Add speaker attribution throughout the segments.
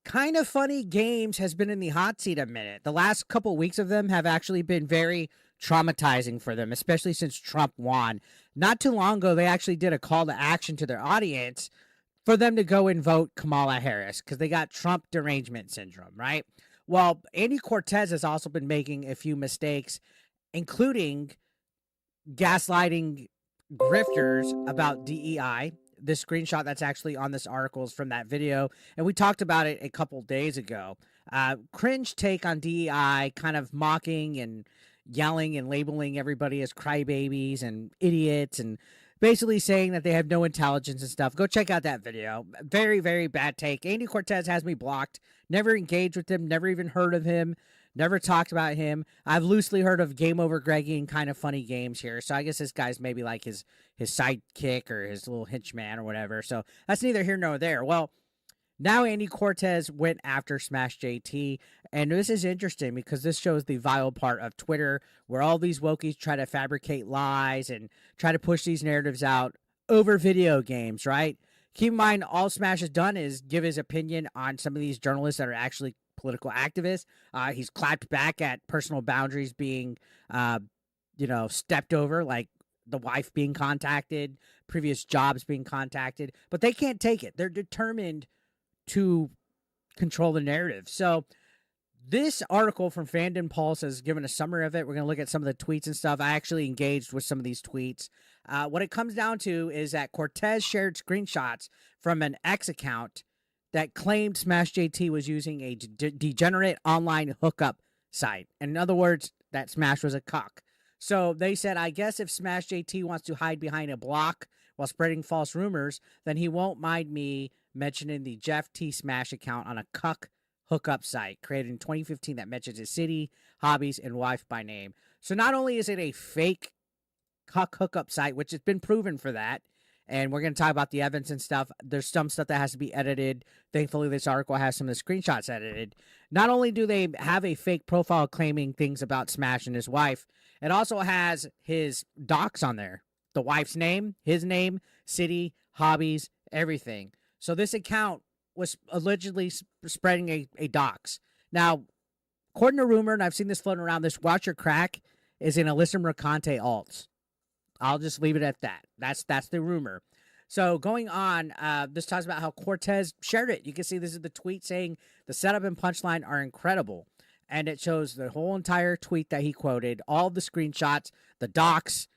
Speaker 1: Kind of Funny Games has been in the hot seat a minute. The last couple weeks of them have actually been very traumatizing for them, especially since Trump won. Not too long ago, they actually did a call to action to their audience for them to go and vote Kamala Harris because they got Trump derangement syndrome, right? Well, Andy Cortez has also been making a few mistakes, including gaslighting grifters about DEI. This screenshot that's actually on this article is from that video, and we talked about it a couple days ago. Cringe take on DEI, kind of mocking and yelling and labeling everybody as crybabies and idiots and basically saying that they have no intelligence and stuff. Go check out that video. Very, very bad take. Andy Cortez has me blocked. Never engaged with him. Never even heard of him. Never talked about him. I've loosely heard of Game Over Greggy and Kind of Funny Games here. So I guess this guy's maybe like his sidekick or his little henchman or whatever. So that's neither here nor there. Well, now Andy Cortez went after Smash JT. And this is interesting because this shows the vile part of Twitter where all these wokies try to fabricate lies and try to push these narratives out over video games, right? Keep in mind, all Smash has done is give his opinion on some of these journalists that are actually political activists. He's clapped back at personal boundaries being, stepped over, like the wife being contacted, previous jobs being contacted, but they can't take it. They're determined to control the narrative. So this article from Fandom Pulse has given a summary of it. We're going to look at some of the tweets and stuff. I actually engaged with some of these tweets. What it comes down to is that Cortez shared screenshots from an X account that claimed Smash JT was using a degenerate online hookup site. In other words, that Smash was a cuck. So they said, I guess if Smash JT wants to hide behind a block while spreading false rumors, then he won't mind me mentioning the JeffTSmash account on a cuck hookup site created in 2015 that mentions his city, hobbies, and wife by name. So not only is it a fake cuck hookup site, which has been proven for that, and we're going to talk about the evidence and stuff. There's some stuff that has to be edited. Thankfully, this article has some of the screenshots edited. Not only do they have a fake profile claiming things about Smash and his wife, it also has his docs on there. The wife's name, his name, city, hobbies, everything. So this account was allegedly spreading a docs. Now, according to rumor, and I've seen this floating around, this WashYourCrack is in Alyssa Mercante alts. I'll just leave it at that. That's the rumor. So going on, this talks about how Cortez shared it. You can see this is the tweet saying the setup and punchline are incredible. And it shows the whole entire tweet that he quoted, all the screenshots, the docs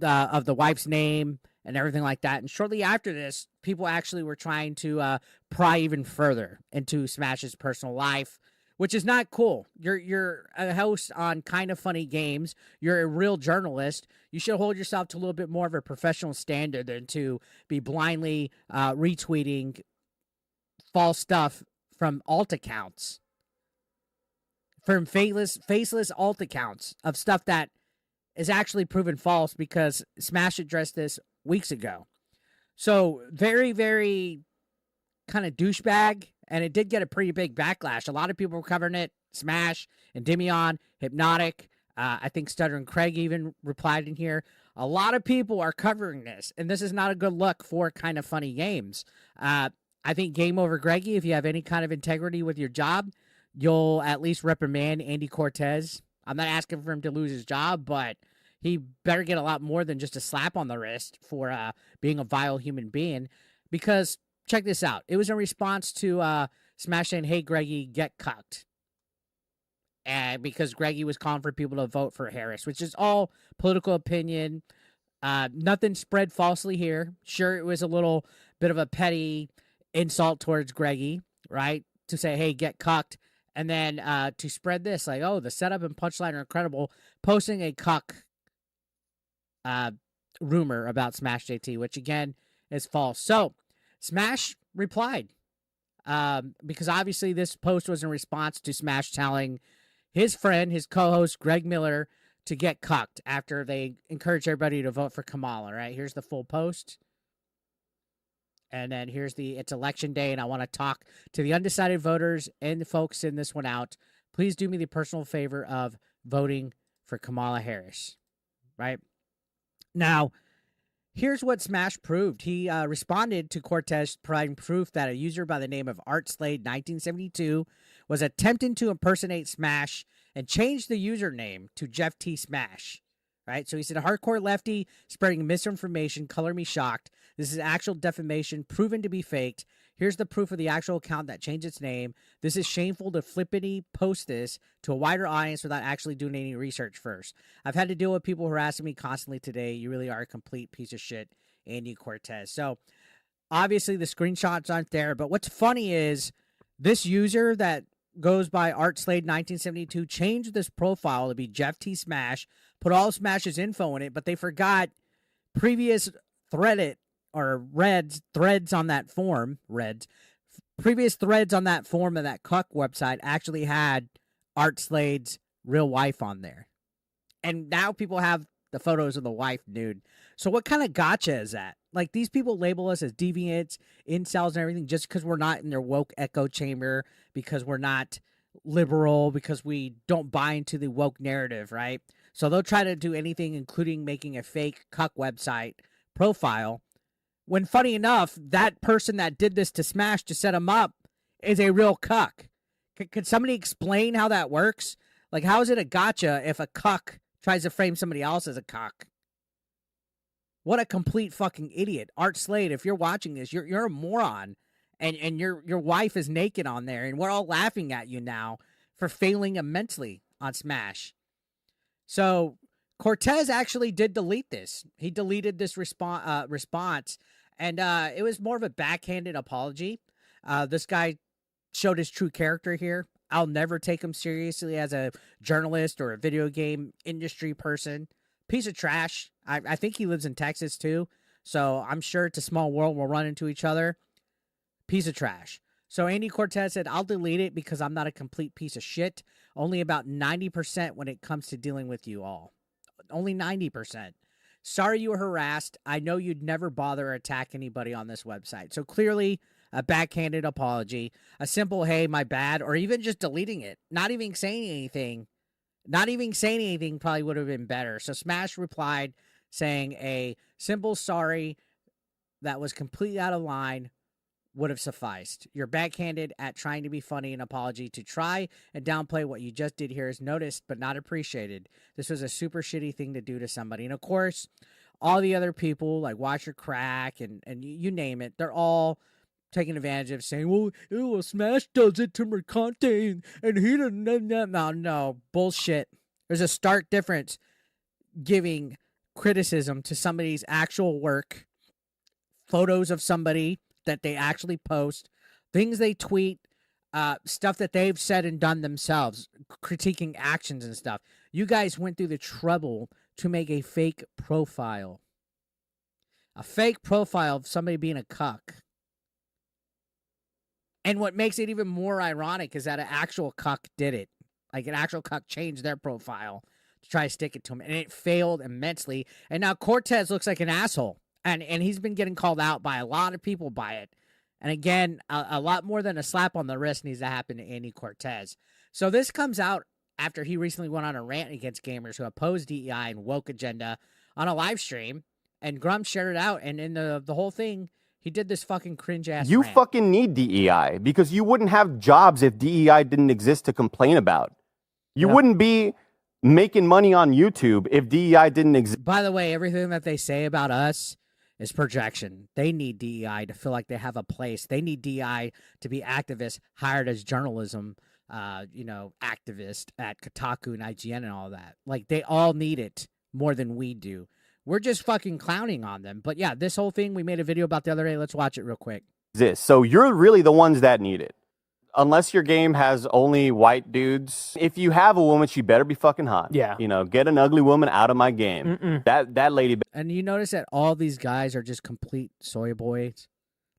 Speaker 1: of the wife's name and everything like that. And shortly after this, people actually were trying to pry even further into Smash's personal life, which is not cool. You're a host on Kind of Funny Games. You're a real journalist. You should hold yourself to a little bit more of a professional standard than to be blindly retweeting false stuff from alt accounts, from faceless alt accounts of stuff that is actually proven false because Smash addressed this weeks ago. So very, very kind of douchebag. And it did get a pretty big backlash. A lot of people were covering it. Smash, Endymion, Hypnotic. I think Stuttering Craig even replied in here. A lot of people are covering this. And this is not a good look for Kind of Funny Games. I think Game Over Greggy, if you have any kind of integrity with your job, you'll at least reprimand Andy Cortez. I'm not asking for him to lose his job, but he better get a lot more than just a slap on the wrist for being a vile human being. Because check this out. It was in response to Smash saying, hey, Greggy, get cucked. And because Greggy was calling for people to vote for Harris, which is all political opinion. Nothing spread falsely here. Sure, it was a little bit of a petty insult towards Greggy, right? To say, hey, get cucked. And then to spread this, like, oh, the setup and punchline are incredible. Posting a cuck rumor about Smash JT, which, again, is false. So, Smash replied because obviously this post was in response to Smash telling his friend, his co-host, Greg Miller, to get cucked after they encouraged everybody to vote for Kamala, right? Here's the full post. And then here's it's election day, and I want to talk to the undecided voters and the folks in this one out. Please do me the personal favor of voting for Kamala Harris, right? Now, Here's what Smash proved. He responded to Cortez, providing proof that a user by the name of ArtSlade1972 was attempting to impersonate Smash and changed the username to JeffTSmash. Right? So he said, hardcore lefty spreading misinformation, color me shocked. This is actual defamation proven to be faked. Here's the proof of the actual account that changed its name. This is shameful to flippantly post this to a wider audience without actually doing any research first. I've had to deal with people harassing me constantly today. You really are a complete piece of shit, Andy Cortez. So obviously the screenshots aren't there, but what's funny is this user that goes by ArtSlade1972 changed this profile to be JeffTSmash, put all Smash's info in it, but they forgot previous threads on that form, previous threads on that form of that cuck website actually had ArtSlade's real wife on there. And now people have the photos of the wife nude. So what kind of gotcha is that? Like, these people label us as deviants, incels, and everything just because we're not in their woke echo chamber, because we're not liberal, because we don't buy into the woke narrative, right? So they'll try to do anything, including making a fake cuck website profile, when funny enough, that person that did this to Smash to set him up is a real cuck. Could somebody explain how that works? Like, how is it a gotcha if a cuck tries to frame somebody else as a cuck? What a complete fucking idiot. Art Slade, if you're watching this, you're a moron. And your wife is naked on there, and we're all laughing at you now for failing immensely on Smash. So Cortez actually did delete this. He deleted this response, and it was more of a backhanded apology. This guy showed his true character here. I'll never take him seriously as a journalist or a video game industry person. Piece of trash. I think he lives in Texas too, so I'm sure it's a small world. We'll run into each other. Piece of trash. So Andy Cortez said, I'll delete it because I'm not a complete piece of shit. Only about 90% when it comes to dealing with you all. Only 90%. Sorry you were harassed. I know you'd never bother or attack anybody on this website. So clearly a backhanded apology, a simple, hey, my bad, or even just deleting it. Not even saying anything. Not even saying anything probably would have been better. So Smash replied saying a simple sorry that was completely out of line would have sufficed. You're backhanded at trying to be funny. An apology to try and downplay what you just did here is noticed but not appreciated. This was a super shitty thing to do to somebody. And of course, all the other people like WashYourCrack and you name it, they're all taking advantage of saying, well, Smash does it to Mercante and he didn't. No, bullshit. There's a stark difference giving criticism to somebody's actual work, photos of somebody that they actually post, things they tweet, stuff that they've said and done themselves, critiquing actions and stuff. You guys went through the trouble to make a fake profile. A fake profile of somebody being a cuck. And what makes it even more ironic is that an actual cuck did it. Like, an actual cuck changed their profile to try to stick it to him. And it failed immensely. And now Cortez looks like an asshole. And he's been getting called out by a lot of people by it. And again, a lot more than a slap on the wrist needs to happen to Andy Cortez. So this comes out after he recently went on a rant against gamers who oppose DEI and woke agenda on a live stream. And Grum shared it out. And in the whole thing, he did this fucking cringe-ass
Speaker 2: You
Speaker 1: rant.
Speaker 2: fucking need DEI because you wouldn't have jobs if DEI didn't exist to complain about. You wouldn't be making money on YouTube if DEI didn't exist.
Speaker 1: By the way, everything that they say about us is projection. They need DEI to feel like they have a place. They need DEI to be activists hired as journalism, activist at Kotaku and IGN and all that. Like, they all need it more than we do. We're just fucking clowning on them. But yeah, this whole thing we made a video about the other day. Let's watch it real quick.
Speaker 2: So you're really the ones that need it. Unless your game has only white dudes. If you have a woman, she better be fucking hot.
Speaker 3: Yeah.
Speaker 2: Get an ugly woman out of my game. That lady.
Speaker 1: And you notice that all these guys are just complete soy boys.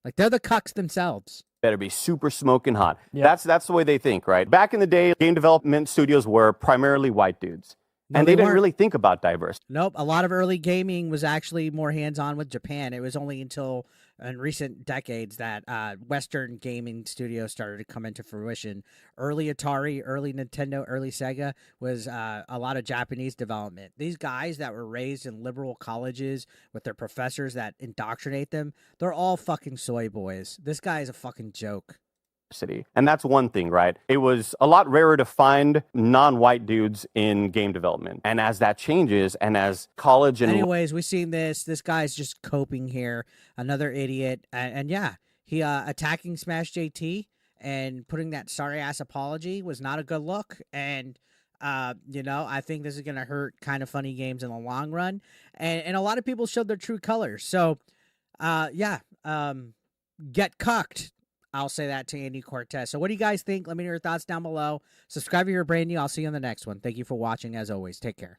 Speaker 1: Like, they're the cucks themselves.
Speaker 2: Better be super smoking hot. Yep. That's the way they think, right? Back in the day, game development studios were primarily white dudes.
Speaker 1: No,
Speaker 2: and they didn't really think about diversity.
Speaker 1: Nope. A lot of early gaming was actually more hands-on with Japan. It was only until in recent decades that Western gaming studios started to come into fruition. Early Atari, early Nintendo, early Sega was a lot of Japanese development. These guys that were raised in liberal colleges with their professors that indoctrinate them, they're all fucking soy boys. This guy is a fucking joke.
Speaker 2: City. And that's one thing, right? It was a lot rarer to find non-white dudes in game development. And as that changes, and as college and
Speaker 1: anyways, we've seen this guy's just coping here, another idiot. And yeah, he attacking Smash JT and putting that sorry ass apology was not a good look. And you know, I think this is gonna hurt Kind of Funny Games in the long run. And a lot of people showed their true colors. So yeah, get cucked. I'll say that to Andy Cortez. So what do you guys think? Let me know your thoughts down below. Subscribe if you're brand new. I'll see you on the next one. Thank you for watching. As always, take care.